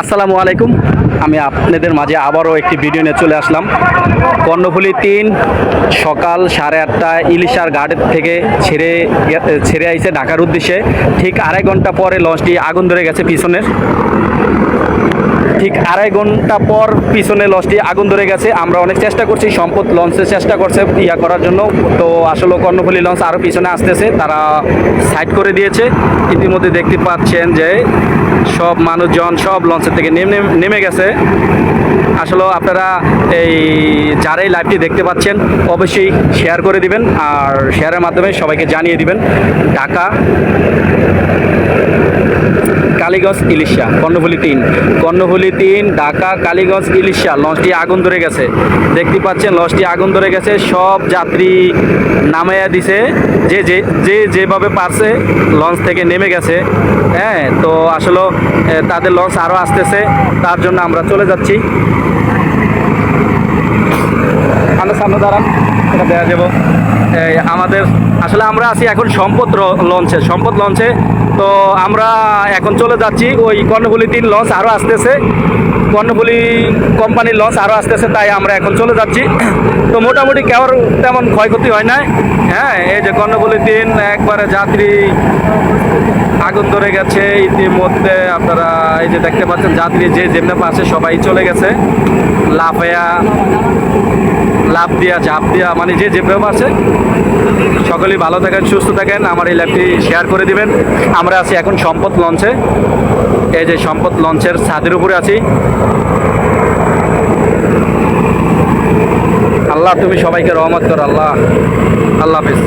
আসসালামু আলাইকুম। আমি আপনাদের মাঝে আবারও একটি ভিডিও নিয়ে চলে আসলাম। কর্ণফুলী 3 সকাল 8:30টায় ইলিশার ঘাট থেকে ছেড়ে আইছে ঢাকার উদ্দেশ্যে। ঠিক আড়াই ঘন্টা পরে লঞ্চটি আগুন ধরে গেছে পিছনের। ঠিক আড়াই ঘন্টা পর পিছনে লঞ্চটি আগুন ধরে গেছে। আমরা অনেক চেষ্টা করছি, সম্পদ লঞ্চের চেষ্টা করছে করার জন্য। তো আসলে কর্ণফুলী লঞ্চ আরও পিছনে আসতেছে, তারা সাইড করে দিয়েছে। ইতিমধ্যে দেখতে পাচ্ছেন যে সব মানুষজন সব লঞ্চের থেকে নেমে গেছে। আসলে আপনারা এই যারা এই লাইভটি দেখতে পাচ্ছেন অবশ্যই শেয়ার করে দিবেন, আর শেয়ারের মাধ্যমে সবাইকে জানিয়ে দিবেন ঢাকা কালীগঞ্জ ইলিশা কর্ণফুলী 3 ঢাকা কালীগঞ্জ ইলিশা লঞ্চটি আগুন ধরে গেছে। দেখতে পাচ্ছেন লঞ্চটি আগুন ধরে গেছে। সব যাত্রী নামাইয়া দিছে, যেভাবে পারছে লঞ্চ থেকে নেমে গেছে। হ্যাঁ, তো আসলে তাদের লঞ্চ আরও আসতেছে, তার জন্য আমরা চলে যাচ্ছি। আমরা সামনে দাঁড়ান, এটা দেওয়া যাব। আমাদের আসলে আমরা আছি এখন সম্পদ লঞ্চে। তো আমরা এখন চলে যাচ্ছি। ওই কর্ণফুলী 3 লঞ্চ আরও আসতেছে, কর্ণফুলী কোম্পানির লঞ্চ আরও আসতেছে, তাই আমরা এখন চলে যাচ্ছি। তো মোটামুটি কেউর তেমন ক্ষয়ক্ষতি হয় না। হ্যাঁ, এই যে কর্ণফুলী 3 একবারে যাত্রী আগুন ধরে গেছে। ইতিমধ্যে আপনারা এই যে দেখতে পাচ্ছেন যাত্রী যেমনি পাশে সবাই চলে গেছে, লাভ দিয়া ঝাঁপ দিয়া, মানে যেভাবে আছে। সকলেই ভালো থাকেন, সুস্থ থাকেন। আমার এই লাইভটি শেয়ার করে দিবেন। আমরা আছি এখন সম্পদ লঞ্চে। এই যে সম্পদ লঞ্চের ছাদের উপরে আছি। আল্লাহ তুমি সবাইকে রহমত করো। আল্লাহ হাফেজ।